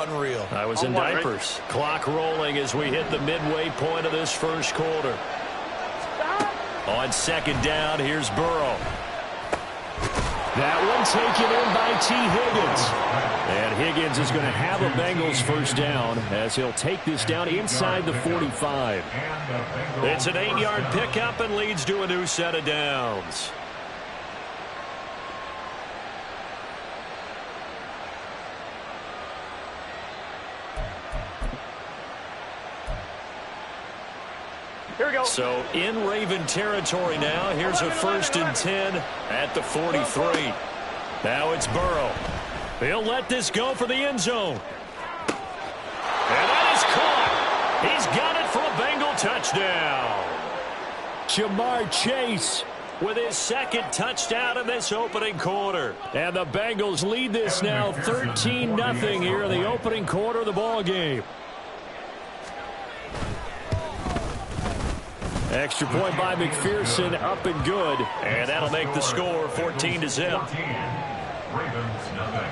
unreal. I was in diapers. Clock rolling as we hit the midway point of this first quarter. On second down, here's Burrow. That one taken in by T. Higgins. And Higgins is going to have a Bengals first down as he'll take this down inside the 45. It's an 8-yard pickup and leads to a new set of downs. Here we go. So in Raven territory now. Here's a 1st and 10 at the 43. Now it's Burrow. He'll let this go for the end zone. And that is caught. He's got it for a Bengal touchdown. Jamar Chase with his second touchdown in this opening quarter. And the Bengals lead this now 13-0 here in the opening quarter of the ball game. Extra point by McPherson, up and good. And that'll make the score 14-0. Ravens nothing.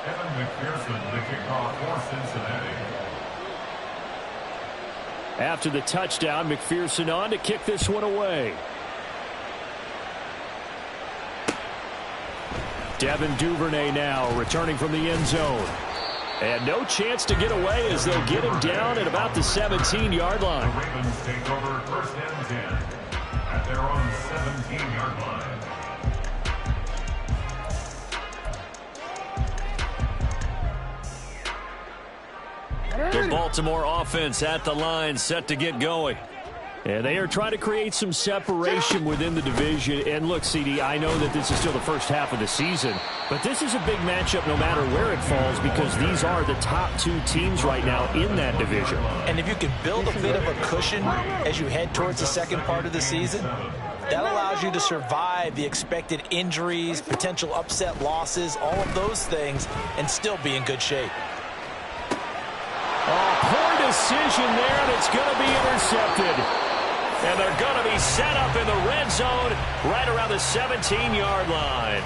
Evan McPherson, the kickoff for Cincinnati. After the touchdown, McPherson on to kick this one away. Devin Duvernay now returning from the end zone. And no chance to get away as they'll get him down at about the 17-yard line. The Ravens take over 1st and 10 at their own 17-yard line. The Baltimore offense at the line, set to get going. And they are trying to create some separation within the division. And look, CD, I know that this is still the first half of the season, but this is a big matchup no matter where it falls because these are the top 2 teams right now in that division. And if you can build a bit of a cushion as you head towards the second part of the season, that allows you to survive the expected injuries, potential upset losses, all of those things, and still be in good shape. Oh, poor decision there, and it's going to be intercepted. And they're going to be set up in the red zone right around the 17-yard line.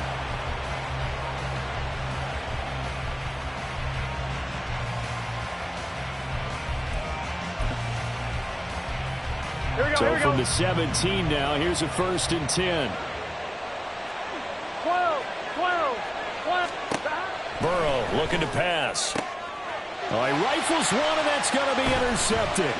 Here we go. So from the 17 now, here's a 1st and 10. 12. Burrow looking to pass. Oh, he rifles one, and that's going to be intercepted.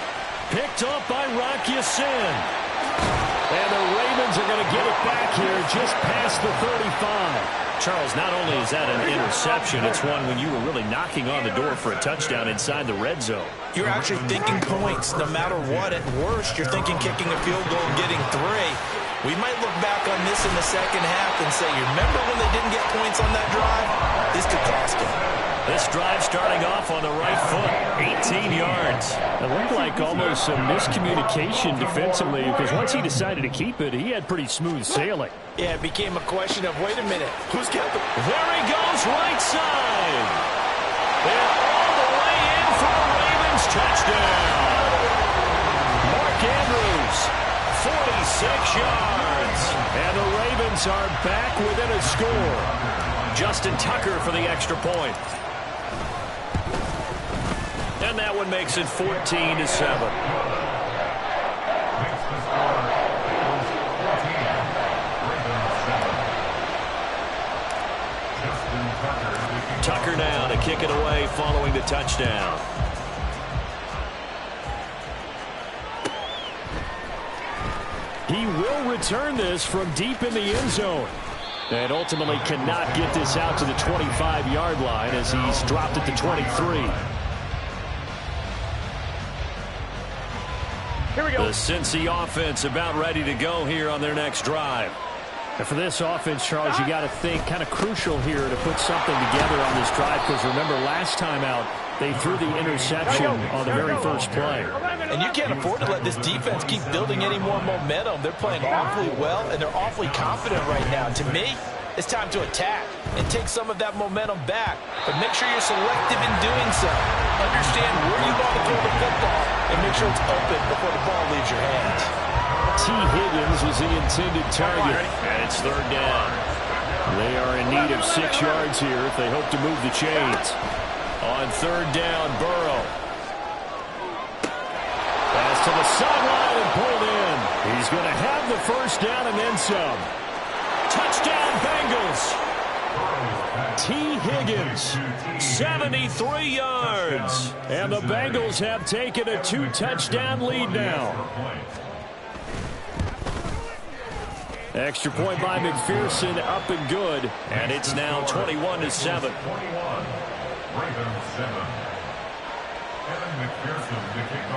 Picked off by Rocky Sin. And the Ravens are going to get it back here just past the 35. Charles, not only is that an interception, it's one when you were really knocking on the door for a touchdown inside the red zone. You're actually thinking points no matter what. At worst, you're thinking kicking a field goal and getting 3. We might look back on this in the second half and say, you remember when they didn't get points on that drive? This could cost them. This drive starting off on the right foot, 18 yards. It looked like almost some miscommunication defensively because once he decided to keep it, he had pretty smooth sailing. Yeah, it became a question of, wait a minute, who's got the... There he goes, right side. And all the way in for a Ravens touchdown. Mark Andrews, 46 yards. And the Ravens are back within a score. Justin Tucker for the extra point. And that one makes it 14-7. Tucker now to kick it away following the touchdown. He will return this from deep in the end zone. And ultimately cannot get this out to the 25-yard line as he's dropped at the 23. Here we go. The Cincy offense about ready to go here on their next drive. And for this offense, Charles, you got to think kind of crucial here to put something together on this drive because remember last time out they threw the interception on the very first play. And you can't afford to let this defense keep building any more momentum. They're playing awfully well, and they're awfully confident right now. To me, it's time to attack and take some of that momentum back. But make sure you're selective in doing so. Understand where you want to throw the football and make sure it's open before the ball leaves your hands. T. Higgins was the intended target. And it's 3rd down. They are in need of 6 yards here if they hope to move the chains. On third down, Burrow. Pass to the sideline and pulled in. He's going to have the first down and then some. Touchdown, Bengals. T. Higgins, 73 yards. And the Bengals have taken a 2-touchdown lead now. Extra point by McPherson, up and good. And it's now 21-7.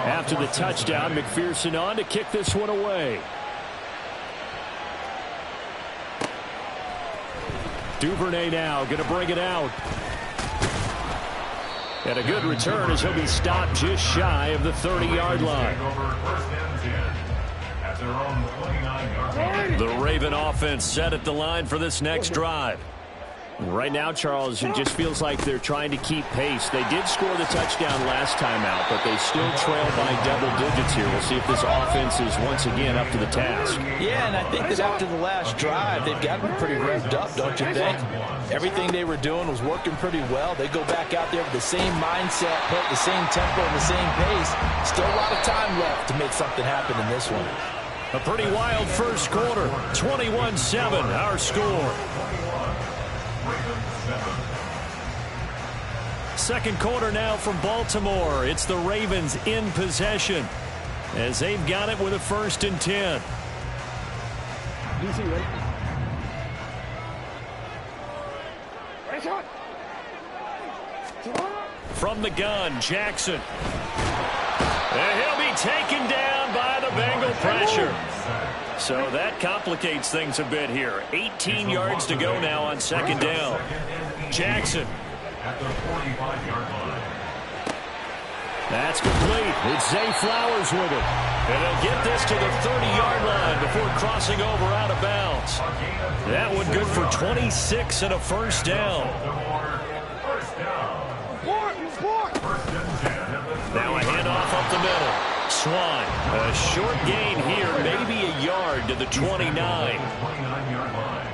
After the touchdown, McPherson on to kick this one away. Duvernay now going to bring it out. And a good return as he'll be stopped just shy of the 30-yard line. The Raven offense set at the line for this next drive. Right now, Charles, it just feels like they're trying to keep pace. They did score the touchdown last time out, but they still trail by double digits here. We'll see if this offense is once again up to the task. Yeah, and I think that after the last drive, they've got to be pretty revved up, don't you think? Everything they were doing was working pretty well. They go back out there with the same mindset, put the same tempo and the same pace. Still a lot of time left to make something happen in this one. A pretty wild first quarter. 21-7, our score. Second quarter now from Baltimore. It's the Ravens in possession as they've got it with a 1st and 10. DC, ready? From the gun, Jackson. And he'll be taken down by the Bengal pressure. So that complicates things a bit here. 18 yards to go now on 2nd down. Jackson. At the 45-yard line. That's complete. It's Zay Flowers with it. And he'll get this to the 30-yard line before crossing over out of bounds. That one good for 26 and a 1st down. Now a handoff up the middle. Swan, a short gain here, maybe a yard to the 29. 29-yard line.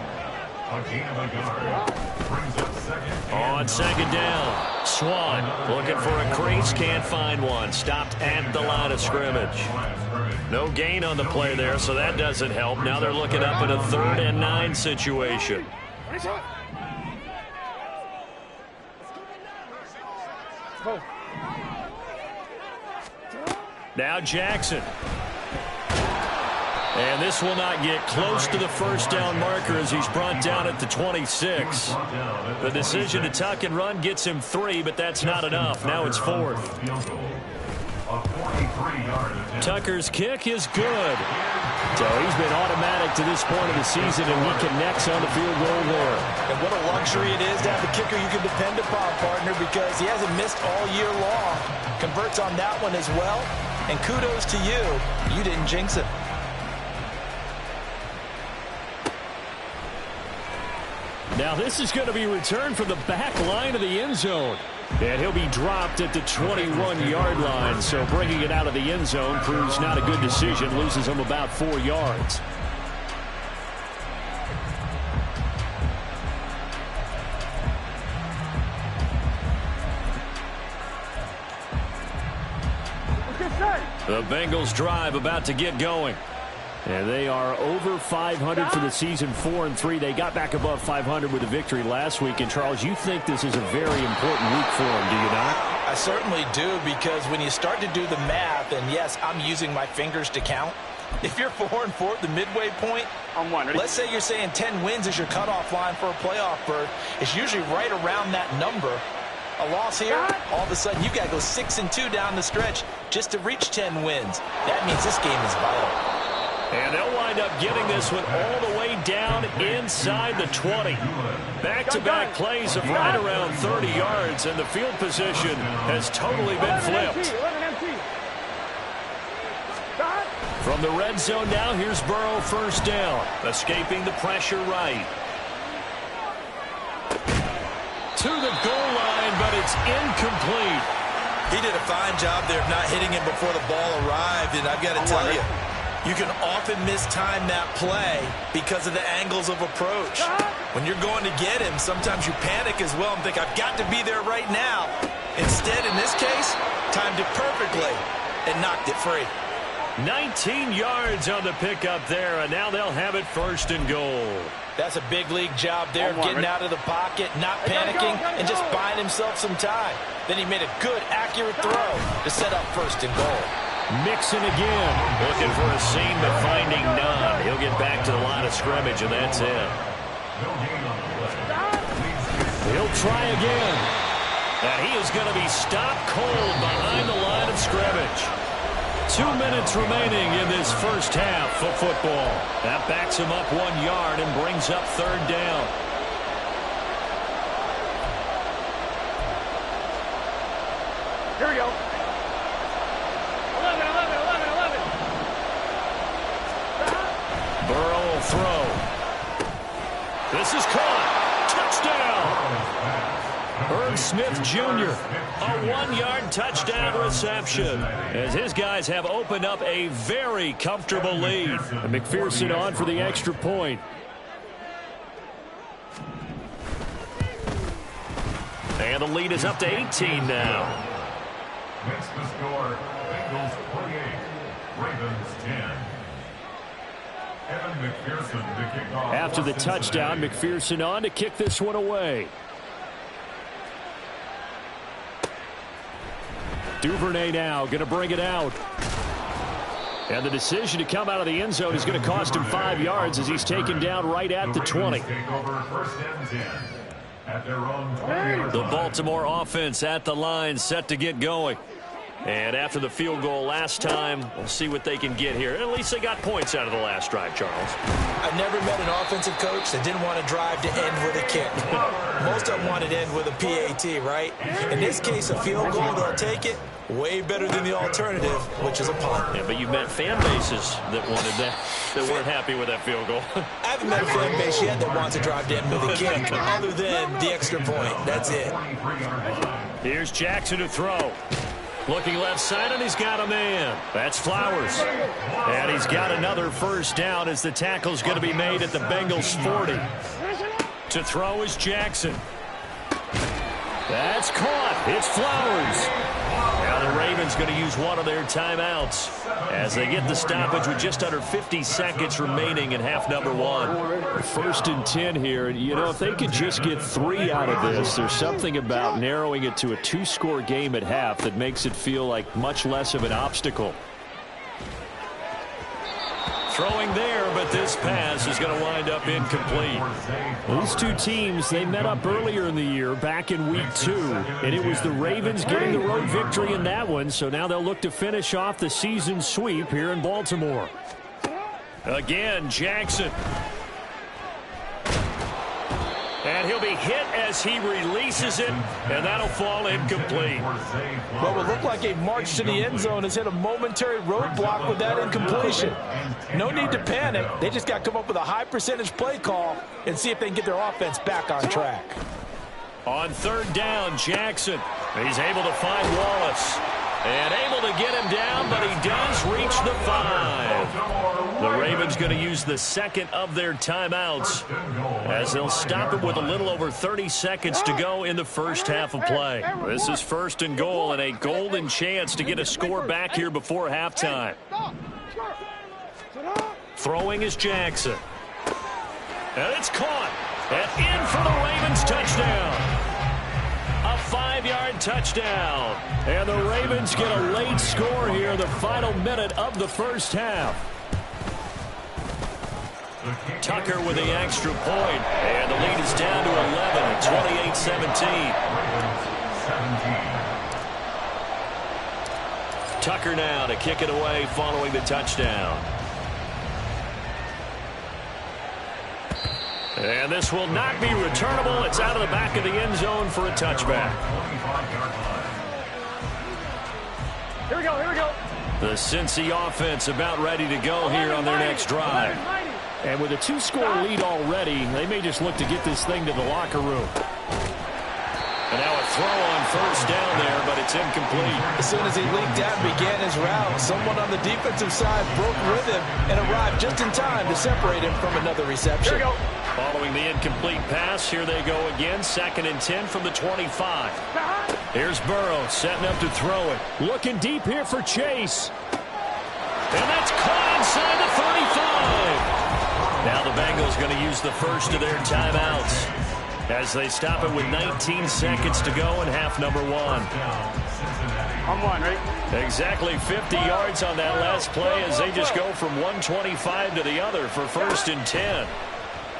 A gain of a yard. Brings up 2nd. On 2nd down, Swan looking for a crease, can't find one. Stopped at the line of scrimmage. No gain on the play there, so that doesn't help. Now they're looking up at a 3rd and 9 situation. Now Jackson. And this will not get close to the 1st down marker as he's brought down at the 26. The decision to tuck and run gets him 3, but that's not enough. Now it's 4th. Tucker's kick is good. So he's been automatic to this point of the season, and he connects on the field goal there. And what a luxury it is to have a kicker you can depend upon, partner, because he hasn't missed all year long. Converts on that one as well. And kudos to you. You didn't jinx it. Now this is going to be returned from the back line of the end zone. And he'll be dropped at the 21-yard line. So bringing it out of the end zone proves not a good decision. Loses him about 4 yards. The Bengals drive about to get going. And they are over 500 for the season, 4-3. They got back above 500 with a victory last week. And, Charles, you think this is a very important week for them, do you not? I certainly do, because when you start to do the math, and yes, I'm using my fingers to count. If you're 4-4 at the midway point, let's say you're saying 10 wins is your cutoff line for a playoff berth. It's usually right around that number. A loss here, all of a sudden you got to go 6-2 down the stretch just to reach 10 wins. That means this game is vital. And they'll wind up getting this one all the way down inside the 20. Back-to-back plays of right around 30 yards, and the field position has totally been flipped. From the red zone now, here's Burrow, 1st down. Escaping the pressure right. To the goal line, but it's incomplete. He did a fine job there of not hitting him before the ball arrived, and I've got to tell you, you can often mistime that play because of the angles of approach. When you're going to get him, sometimes you panic as well and think, I've got to be there right now. Instead, in this case, timed it perfectly and knocked it free. 19 yards on the pickup there, and now they'll have it 1st and goal. That's a big league job there, getting out of the pocket, not panicking, and just buying himself some time. Then he made a good, accurate throw to set up 1st and goal. Mixon again. Looking for a seam, but finding none. He'll get back to the line of scrimmage, and that's it. He'll try again. And he is going to be stopped cold behind the line of scrimmage. 2 minutes remaining in this first half of football. That backs him up 1 yard and brings up 3rd down. Here we go. 11, 11, 11, 11. Burrow will throw. This is caught. Touchdown. Herb Smith Jr. A 1-yard touchdown reception as his guys have opened up a very comfortable lead. And McPherson on for the extra point. And the lead is up to 18 now. Makes the score, Bengals 48, Ravens 10. Evan McPherson to kick off. After the touchdown, McPherson on to kick this one away. Duvernay now going to bring it out. And the decision to come out of the end zone is going to cost him 5 yards as he's taken down right at the 20. Take over 1st and 10 at their own 20-yard The line. Baltimore offense at the line, set to get going. And after the field goal last time, we'll see what they can get here. At least they got points out of the last drive, Charles. I've never met an offensive coach that didn't want to drive to end with a kick. Most of them wanted to end with a PAT, right? In this case, a field goal, they'll take it. Way better than the alternative, which is a punt. Yeah, but you've met fan bases that wanted that, that weren't happy with that field goal. I haven't met a fan base yet that wants to drive to end with a kick, other than the extra point. That's it. Here's Jackson to throw. Looking left side, and he's got a man. That's Flowers. And he's got another 1st down as the tackle's going to be made at the Bengals 40. To throw is Jackson. That's caught. It's Flowers. Now the Ravens going to use one of their timeouts as they get the stoppage with just under 50 seconds remaining in half number 1. 1st and 10 here. You know, if they could just get 3 out of this, there's something about narrowing it to a 2-score game at half that makes it feel like much less of an obstacle. Throwing there, but this pass is going to wind up incomplete. These two teams, they met up earlier in the year, back in week 2, and it was the Ravens getting the road victory in that one, so now they'll look to finish off the season sweep here in Baltimore. Again, Jackson. And he'll be hit as he releases it, and that'll fall incomplete. What would look like a march to the end zone has hit a momentary roadblock with that incompletion. No need to panic. They just got to come up with a high percentage play call and see if they can get their offense back on track. On 3rd down, Jackson. He's able to find Wallace. And able to get him down, but he does reach the 5. The Ravens going to use the 2nd of their timeouts as they'll stop it with a little over 30 seconds to go in the first half of play. This is 1st and goal and a golden chance to get a score back here before halftime. Throwing is Jackson. And it's caught. And in for the Ravens touchdown. A 5-yard touchdown. And the Ravens get a late score here, the final minute of the first half. Tucker with the extra point. And the lead is down to 11, 28-17. Tucker now to kick it away following the touchdown. And this will not be returnable. It's out of the back of the end zone for a touchback. Here we go, here we go. The Cincy offense about ready to go here on their next drive. And with a 2-score lead already, they may just look to get this thing to the locker room. And now a throw on 1st down there, but it's incomplete. As soon as he leaked out and began his route, someone on the defensive side broke with him and arrived just in time to separate him from another reception. Here we go. Following the incomplete pass, here they go again. 2nd and 10 from the 25. Here's Burrow setting up to throw it. Looking deep here for Chase. And that's caught inside the 35. Now the Bengals going to use the first of their timeouts as they stop it with 19 seconds to go in half number 1. I'm one, right? Exactly 50 yards on that last play as they just go from 125 to the other for 1st and 10.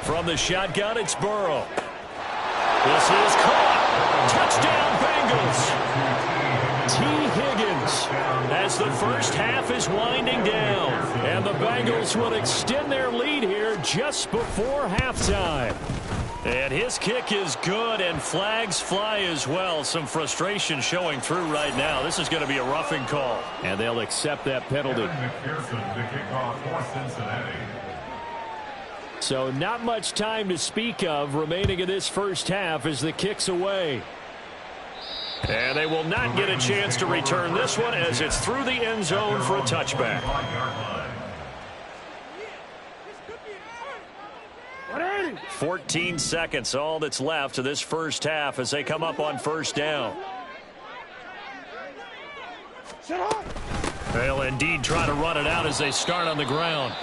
From the shotgun, it's Burrow. This is caught. Touchdown, Bengals. T. Higgins as the first half is winding down. And the Bengals will extend their lead here just before halftime. And his kick is good, and flags fly as well. Some frustration showing through right now. This is going to be a roughing call. And they'll accept that penalty. So not much time to speak of remaining in this first half as the kick's away. And they will not get a chance to return this one as it's through the end zone for a touchback. 14 seconds, all that's left of this first half as they come up on 1st down. They'll indeed try to run it out as they start on the ground.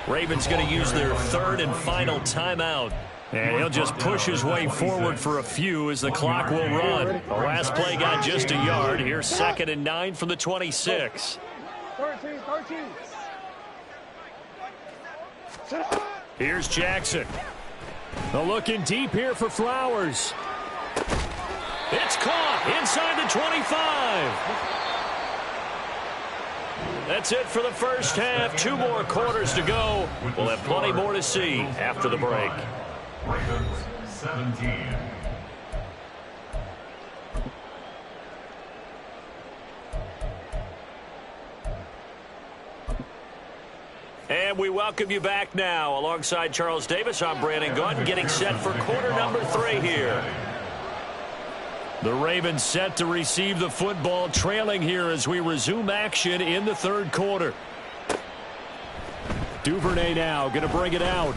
Ravens going to use their 3rd and final timeout. And he'll just push his way forward for a few as the clock will run. The last play got just a yard. Here's 2nd and 9 from the 26. 13. Here's Jackson. They're looking deep here for Flowers. It's caught inside the 25. That's it for the first half. 2 more quarters to go. We'll have plenty more to see after the break. Ravens 17. And we welcome you back now. Alongside Charles Davis, I'm Brandon Gaudin, getting set for quarter number 3 here. The Ravens set to receive the football, trailing here as we resume action in the 3rd quarter. Duvernay now going to bring it out.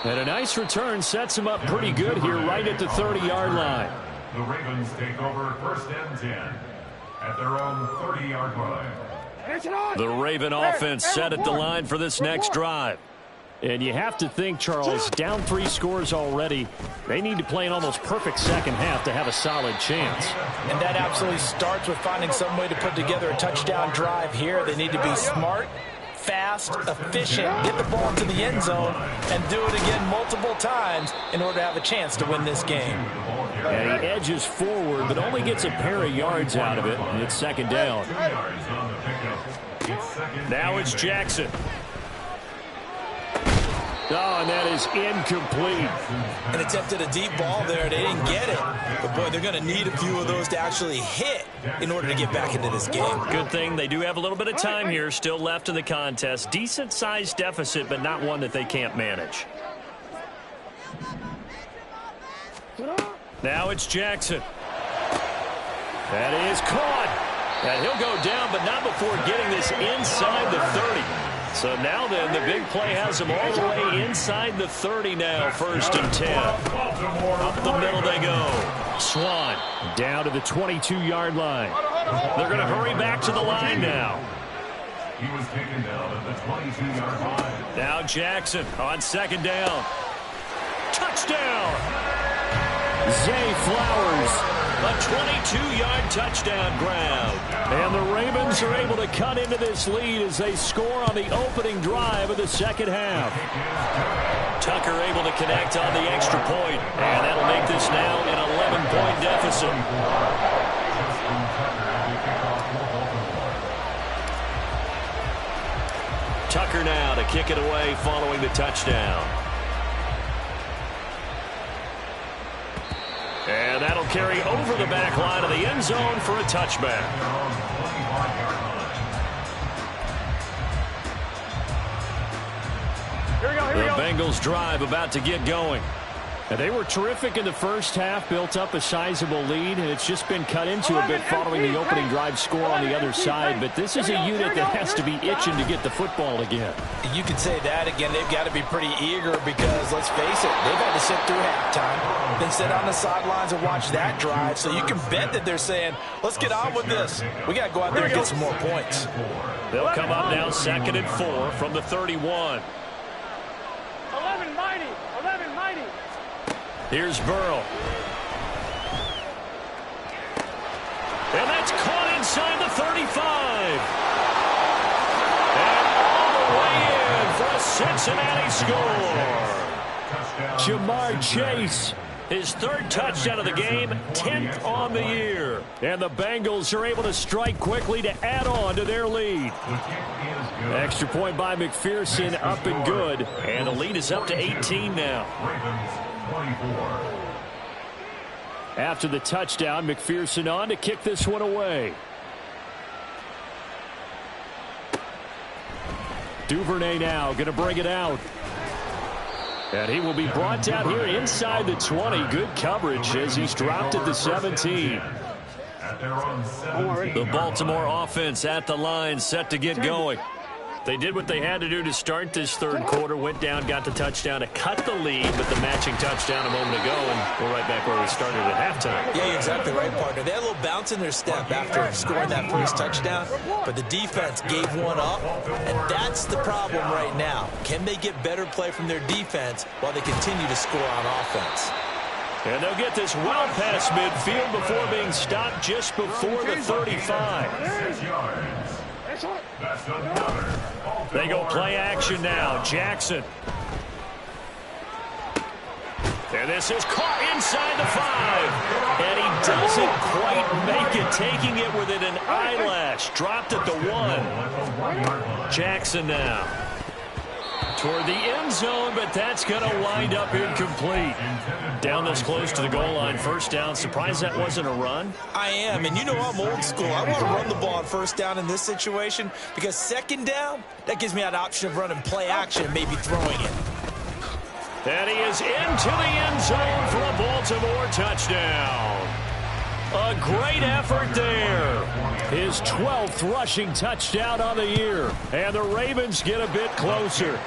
And a nice return sets him up pretty good here right at the 30-yard line. The Ravens take over 1st and 10 at their own 30-yard line. The Raven offense set at the line for this next drive. And you have to think, Charles, down 3 scores already. They need to play an almost perfect second half to have a solid chance. And that absolutely starts with finding some way to put together a touchdown drive here. They need to be smart, fast, efficient, get the ball into the end zone, and do it again multiple times in order to have a chance to win this game. And he edges forward, but only gets a pair of yards out of it, and it's 2nd down. Now it's Jackson. Oh, and that is incomplete. And attempted a deep ball there. They didn't get it. But, boy, they're going to need a few of those to actually hit in order to get back into this game. Good thing they do have a little bit of time here still left in the contest. Decent-sized deficit, but not one that they can't manage. Now it's Jackson. That is caught. And he'll go down, but not before getting this inside the 30. So now then, the big play has him all the way inside the 30 now, 1st and 10. Up the middle they go. Swan down to the 22-yard line. They're going to hurry back to the line now. He was taken down at the 22-yard line. Now Jackson on 2nd down. Touchdown! Zay Flowers. A 22-yard touchdown grab. And the Ravens are able to cut into this lead as they score on the opening drive of the second half. Tucker able to connect on the extra point. And that'll make this now an 11-point deficit. Tucker now to kick it away following the touchdown. And that'll carry over the back line of the end zone for a touchback. Here we go. The Bengals drive about to get going. And they were terrific in the first half, built up a sizable lead, and it's just been cut into a bit following the opening drive score on the other side. But this is a unit that has to be itching to get the football again. You can say that again. They've got to be pretty eager because, let's face it, they've had to sit through halftime, then sit on the sidelines and watch that drive. So you can bet that they're saying, let's get on with this. We got to go out there and get some more points. They'll come up now 2nd and 4 from the 31. 11 mighty. 11 mighty. Here's Burrow. And that's caught inside the 35. And all the way in for a Cincinnati score. Jamar Chase, his 3rd touchdown of the game, 10th on the year. And the Bengals are able to strike quickly to add on to their lead. Extra point by McPherson, up and good. And the lead is up to 18 now. After the touchdown, McPherson on to kick this one away. Duvernay now going to bring it out. And he will be brought down here inside the 20. Good coverage as he's dropped at the 17. The Baltimore offense at the line, set to get going. They did what they had to do to start this 3rd quarter. Went down, got the touchdown to cut the lead, but the matching touchdown a moment ago, and we're right back where we started at halftime. Yeah, you're exactly right, partner. They had a little bounce in their step after scoring that first touchdown, but the defense gave one up, and that's the problem right now. Can they get better play from their defense while they continue to score on offense? And they'll get this well past midfield before being stopped just before the 35. They go play action now. Jackson. And this is caught inside the 5. And he doesn't quite make it, taking it within an eyelash. Dropped at the 1. Jackson now. Toward the end zone, but that's going to wind up incomplete. Down this close to the goal line, 1st down. Surprised that wasn't a run? I am, and you know I'm old school. I want to run the ball on 1st down in this situation because 2nd down, that gives me an option of running play action and maybe throwing it. And he is into the end zone for a Baltimore touchdown. A great effort there. His 12th rushing touchdown on the year. And the Ravens get a bit closer.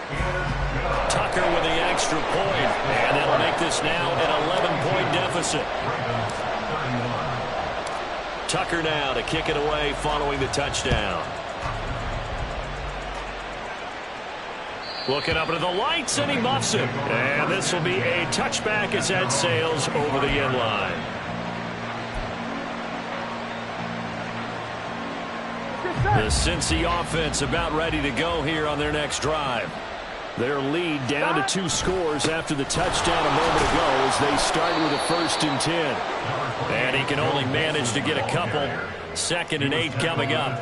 Tucker with the extra point. And that'll make this now an 11-point deficit. Tucker now to kick it away following the touchdown. Looking up into the lights, and he muffs it. And this will be a touchback as that sails over the end line. The Cincy offense about ready to go here on their next drive. Their lead down to 2 scores after the touchdown a moment ago as they start with a 1st and 10. And he can only manage to get a couple. 2nd and 8 coming up.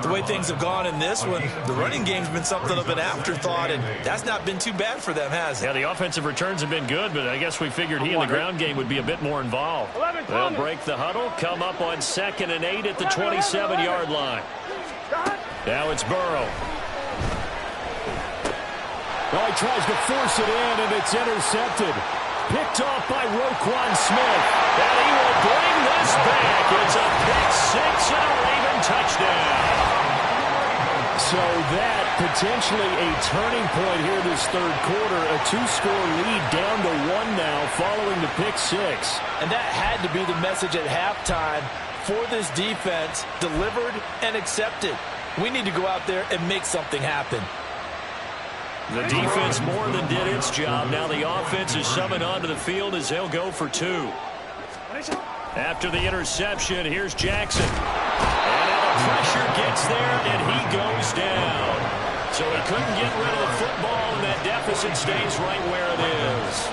The way things have gone in this one, the running game's been something of an afterthought, and that's not been too bad for them, has it? Yeah, the offensive returns have been good, but I guess we figured he in the ground game would be a bit more involved. They'll break the huddle, come up on 2nd and 8 at the 27-yard line. Now it's Burrow. Oh, he tries to force it in, and it's intercepted. Picked off by Roquan Smith. And he will bring this back. It's a pick 6 and a Raven touchdown. So that potentially a turning point here this 3rd quarter. A 2-score lead down to 1 now following the pick 6. And that had to be the message at halftime for this defense. Delivered and accepted. We need to go out there and make something happen. The defense more than did its job. Now the offense is summoned onto the field as they'll go for 2. After the interception, here's Jackson. And now the pressure gets there, and he goes down. So he couldn't get rid of the football, and that deficit stays right where it is.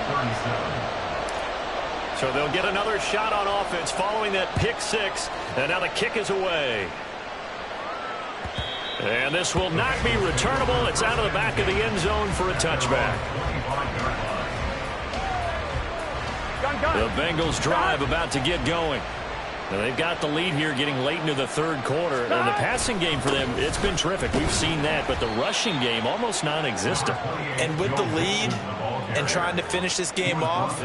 So they'll get another shot on offense following that pick 6, and now the kick is away. And this will not be returnable. It's out of the back of the end zone for a touchback. The Bengals drive about to get going. Now they've got the lead here getting late into the 3rd quarter. And the passing game for them, it's been terrific. We've seen that. But the rushing game, almost non-existent. And with the lead, and trying to finish this game off,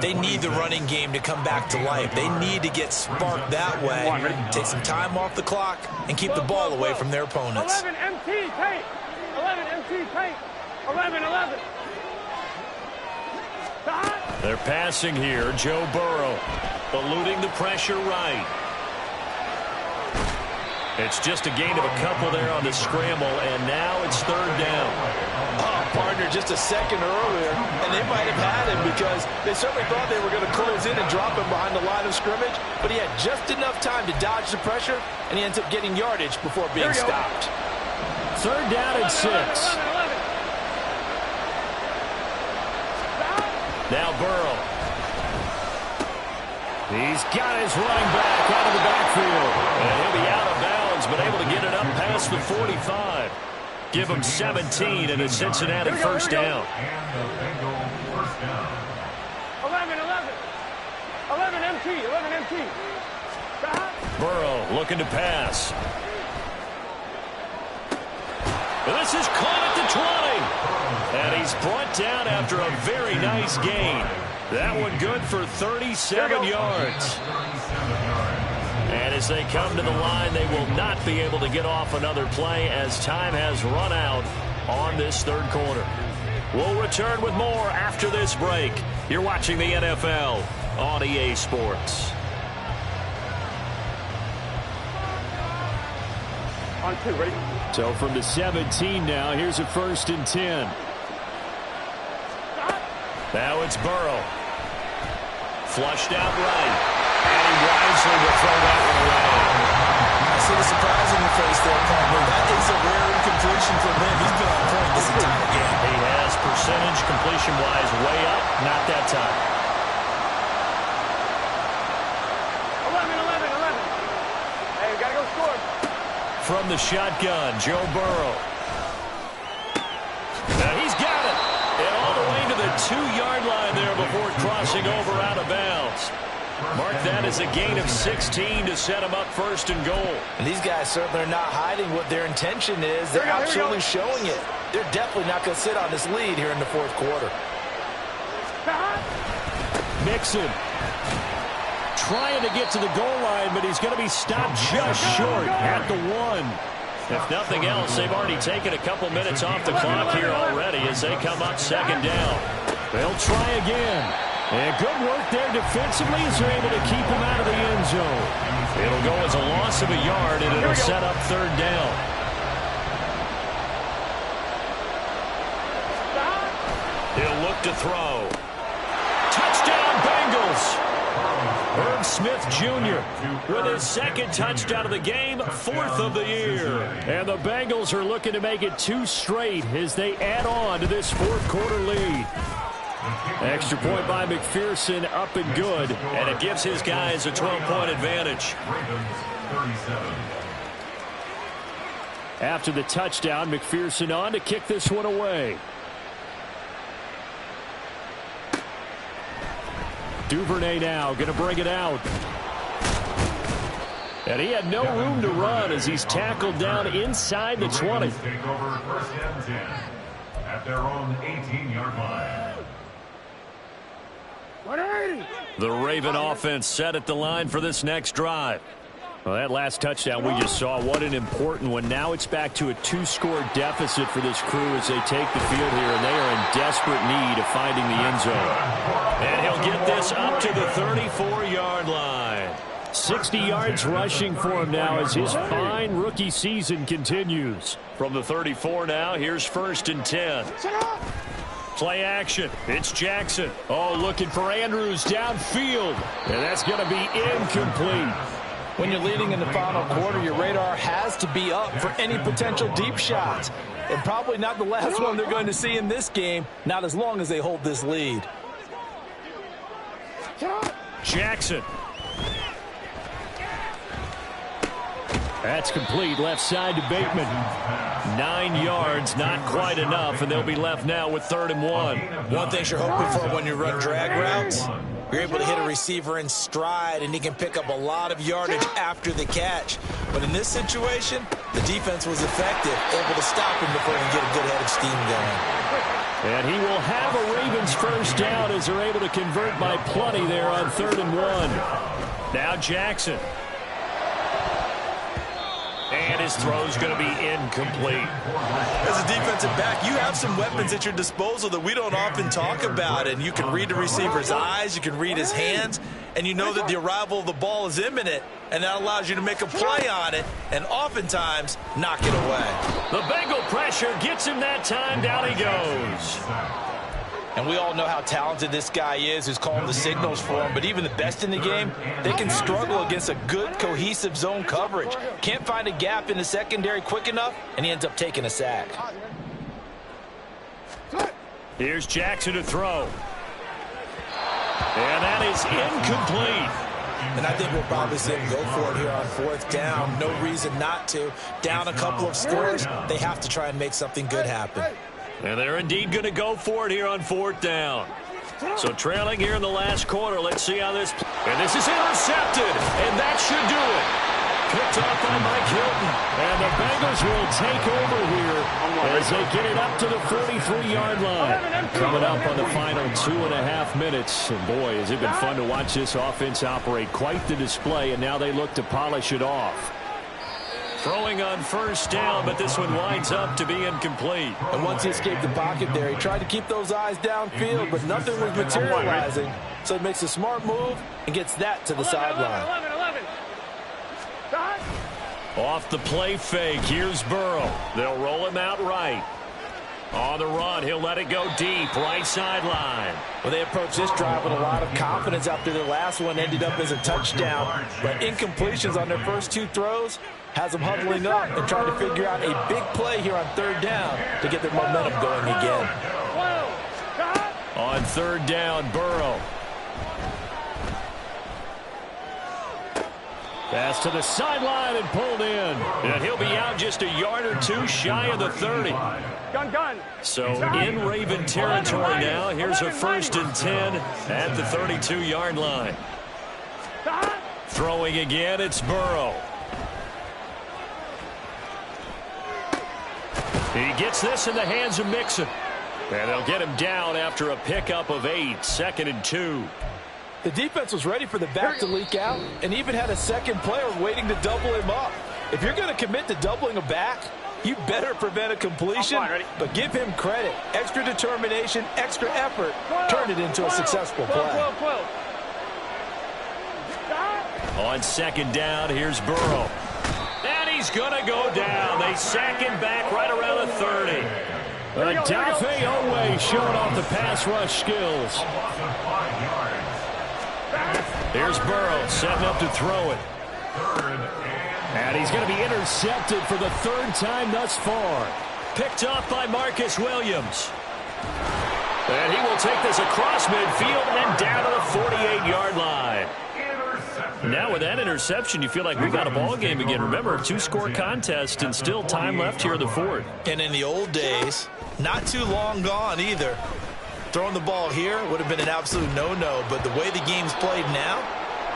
they need the running game to come back to life. They need to get sparked that way, take some time off the clock, and keep the ball away from their opponents. 11 MT paint. 11 MT paint. 11. They're passing here. Joe Burrow eluding the pressure right. It's just a gain of a couple there on the scramble, and now it's third down. Oh, partner, just a second earlier, and they might have had him because they certainly thought they were going to close in and drop him behind the line of scrimmage, but he had just enough time to dodge the pressure, and he ends up getting yardage before being stopped. Third down and 6. 11. Now Burrow. He's got his running back out of the backfield. And he'll be out of bounds, but able to get it up past the 45. Give him 17 and a Cincinnati first down. And the Bengal first down. 11. 11 MT. 11 MT. Burrow looking to pass. And this is caught at the 20. And he's brought down after a very nice gain. That one good for 37 yards. And as they come to the line, they will not be able to get off another play as time has run out on this third quarter. We'll return with more after this break. You're watching the NFL on EA Sports. On 2, ready? So from the 17 now, here's a 1st and 10. Now it's Burrow. Flushed out right. And he wisely will throw that one away. I see the surprise in your face there, partner. That is a rare incompletion from him. He's been on point this entire game. He has percentage completion-wise way up. Not that time. 11. Hey, we got to go score. From the shotgun, Joe Burrow. Now he's got it. And all the way to the 2-yard line there before crossing over out of bounds. Mark that as a gain of 16 to set him up 1st and goal. And these guys certainly are not hiding what their intention is. They're absolutely showing it. They're definitely not going to sit on this lead here in the 4th quarter. Mixon trying to get to the goal line, but he's going to be stopped just short at the 1. If nothing else, they've already taken a couple minutes off the clock here already as they come up 2nd down. They'll try again. And good work there defensively as they're able to keep him out of the end zone. It'll go as a loss of a yard, and it'll set up 3rd down. He'll look to throw. Touchdown, Bengals! Herb Smith Jr. with his 2nd touchdown of the game, 4th of the year. And the Bengals are looking to make it 2 straight as they add on to this 4th quarter lead. Extra point by McPherson, up and good. And it gives his guys a 12-point advantage. After the touchdown, McPherson on to kick this one away. Duvernay now going to bring it out. And he had no room to run as he's tackled down inside the 20. Take over 1st and 10 at their own 18-yard line. 180. The Raven offense set at the line for this next drive. Well, that last touchdown we just saw, what an important one. Now it's back to a 2-score deficit for this crew as they take the field here, and they are in desperate need of finding the end zone. And he'll get this up to the 34-yard line. 60 yards rushing for him now as his fine rookie season continues. From the 34 now, here's 1st and 10. Play action. It's Jackson. Oh, looking for Andrews downfield. And that's going to be incomplete. When you're leading in the final quarter, your radar has to be up for any potential deep shots. And probably not the last one they're going to see in this game, not as long as they hold this lead. Jackson. That's complete, left side to Bateman. 9 yards, not quite enough, and they'll be left now with 3rd and 1. One thing you're hoping for when you run drag routes, you're able to hit a receiver in stride, and he can pick up a lot of yardage after the catch. But in this situation, the defense was effective, able to stop him before he can get a good head of steam going. And he will have a Ravens first down as they're able to convert by plenty there on 3rd and 1. Now Jackson. And his throw's going to be incomplete. As a defensive back, you have some weapons at your disposal that we don't often talk about. And you can read the receiver's eyes, you can read his hands, and you know that the arrival of the ball is imminent. And that allows you to make a play on it and oftentimes knock it away. The Bengal pressure gets him that time. Down he goes. And we all know how talented this guy is who's calling the signals for him. But even the best in the game, they can struggle against a good, cohesive zone coverage. Can't find a gap in the secondary quick enough, and he ends up taking a sack. Here's Jackson to throw. And that is incomplete. And I think we'll probably see him go for it here on 4th down. No reason not to. Down a couple of scores, they have to try and make something good happen. And they're indeed going to go for it here on 4th down. So trailing here in the last quarter. Let's see how this... And this is intercepted. And that should do it. Picked off by Mike Hilton. And the Bengals will take over here as they get it up to the 43-yard line. Coming up on the final 2.5 minutes. And boy, has it been fun to watch this offense operate. Quite the display, and now they look to polish it off. Throwing on 1st down, but this one winds up to be incomplete. And once he escaped the pocket there, he tried to keep those eyes downfield, but nothing was materializing. So he makes a smart move and gets that to the sideline. Off the play fake, here's Burrow. They'll roll him out right. On the run, he'll let it go deep, right sideline. Well, they approached this drive with a lot of confidence after their last one ended up as a touchdown. But incompletions on their first 2 throws has them huddling up and trying to figure out a big play here on 3rd down to get their momentum going again. On 3rd down, Burrow. Pass to the sideline and pulled in. And he'll be out just a yard or 2 shy of the 30. Gun. So in Raven territory now. Here's a 1st and 10 at the 32-yard line. Throwing again, it's Burrow. He gets this in the hands of Mixon. And they'll get him down after a pickup of 8, 2nd and 2. The defense was ready for the back to leak out and even had a second player waiting to double him up. If you're going to commit to doubling a back, you better prevent a completion, but give him credit. Extra determination, extra effort, turned it into a successful play. On 2nd down, here's Burrow. And he's going to go down. They sack him back right around the 30. Dafe Owe showing off the pass rush skills. Here's Burrow setting up to throw it. And he's going to be intercepted for the 3rd time thus far. Picked off by Marcus Williams. And he will take this across midfield and down to the 48-yard line. Now with that interception, you feel like we got a ball game again. Remember, 2-score contest and still time left here in the 4th. And in the old days, not too long gone either. Throwing the ball here would have been an absolute no-no, but the way the game's played now,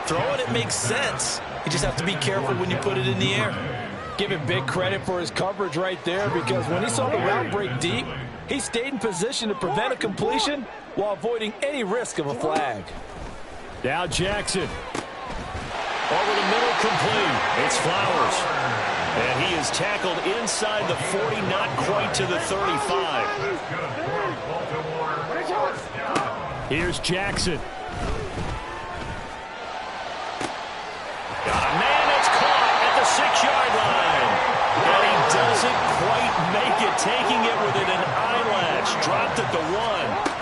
throwing it makes sense. You just have to be careful when you put it in the air. Give him big credit for his coverage right there, because when he saw the route break deep, he stayed in position to prevent a completion while avoiding any risk of a flag. Now Jackson. Over the middle, complete. It's Flowers. And he is tackled inside the 40, not quite to the 35. Here's Jackson. Got a man that's caught at the 6-yard line. And he doesn't quite make it, taking it within an eyelash. Dropped at the 1.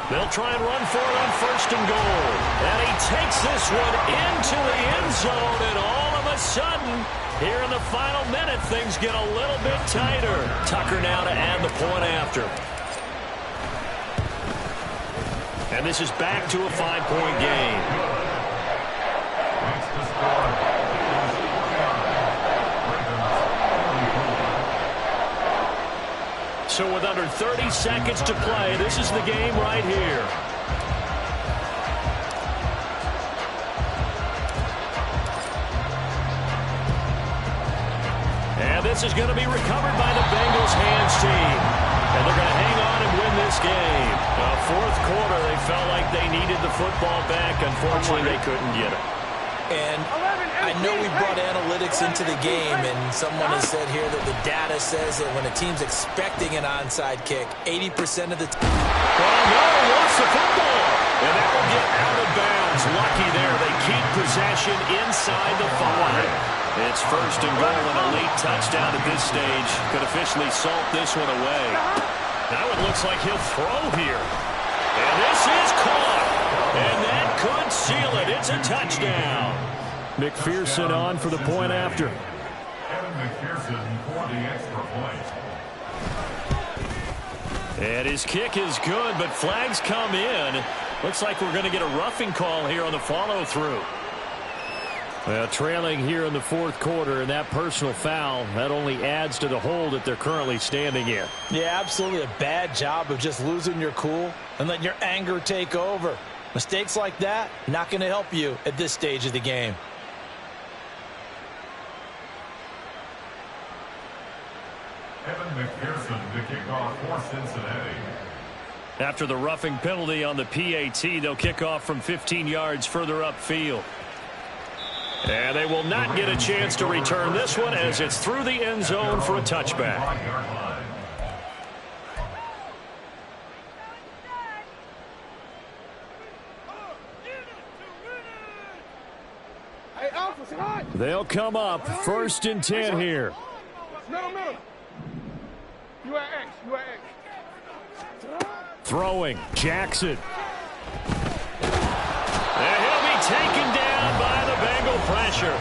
They'll try and run for it on 1st and goal. And he takes this one into the end zone. And all of a sudden, here in the final minute, things get a little bit tighter. Tucker now to add the point after. And this is back to a 5-point game. So with under 30 seconds to play, this is the game right here. And this is going to be recovered by the Bengals hands team. And they're going to hang on and win this game. Fourth quarter, they felt like they needed the football back. Unfortunately, they couldn't get it. And I know we brought analytics into the game, and someone has said here that the data says that when a team's expecting an onside kick, 80% of the time. Oh, no, lost the football. And that will get out of bounds. Lucky there. They keep possession inside the 5. It's first and goal and a late touchdown at this stage. Could officially salt this one away. Now it looks like he'll throw here. And this is caught. And that could seal it. It's a touchdown. McPherson on for the point after. Evan McPherson for the extra point. And his kick is good, but flags come in. Looks like we're going to get a roughing call here on the follow-through. Well, trailing here in the fourth quarter, and that personal foul, that only adds to the hole that they're currently standing in. Yeah, absolutely a bad job of just losing your cool and letting your anger take over. Mistakes like that, not going to help you at this stage of the game. Evan McPherson to kick off for Cincinnati. After the roughing penalty on the PAT, they'll kick off from 15 yards further upfield. And they will not get a chance to return this one as it's through the end zone for a touchback. They'll come up first and 10 here. Middle. You at X. Throwing, Jackson. And he'll be taken down by the Bengal pressure.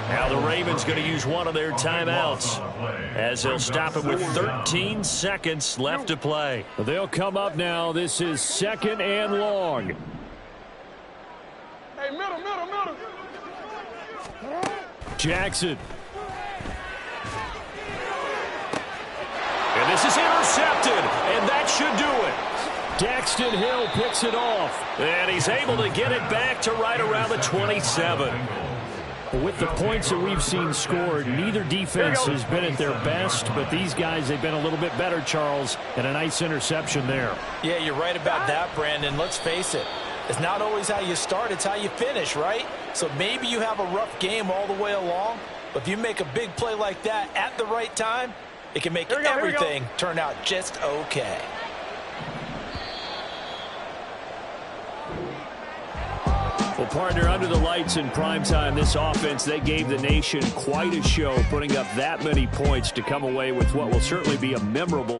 Now the Ravens going to use one of their timeouts as they'll stop it with 13 seconds left to play. They'll come up now. This is second and long. Hey, middle. Jackson. And this is intercepted, and that should do it. Daxton Hill picks it off, and he's able to get it back to right around the 27. With the points that we've seen scored, neither defense has been at their best, but these guys, they've been a little bit better, Charles, and a nice interception there. Yeah, you're right about that, Brandon. Let's face it. It's not always how you start, it's how you finish, right? So maybe you have a rough game all the way along, but if you make a big play like that at the right time, it can make everything turn out just okay. Well, partner, under the lights in primetime, this offense, they gave the nation quite a show, putting up that many points to come away with what will certainly be a memorable